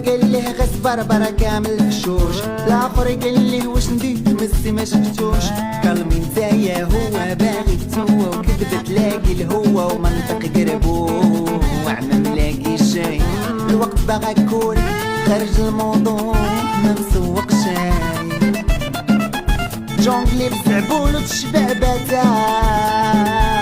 قال ليه غصبر برا كامل الفشوش، الاخر قال ليه واش ندير مسي ما شفتوش. قال مين نتايا هو باغي تسوى وكذب تلاقي الهوى ومنطق قربوه وعما ملاقي شي. الوقت باغا كل خارج الموضوع ما مسوق شي. جونغلي بزعبول وتشبع بتاع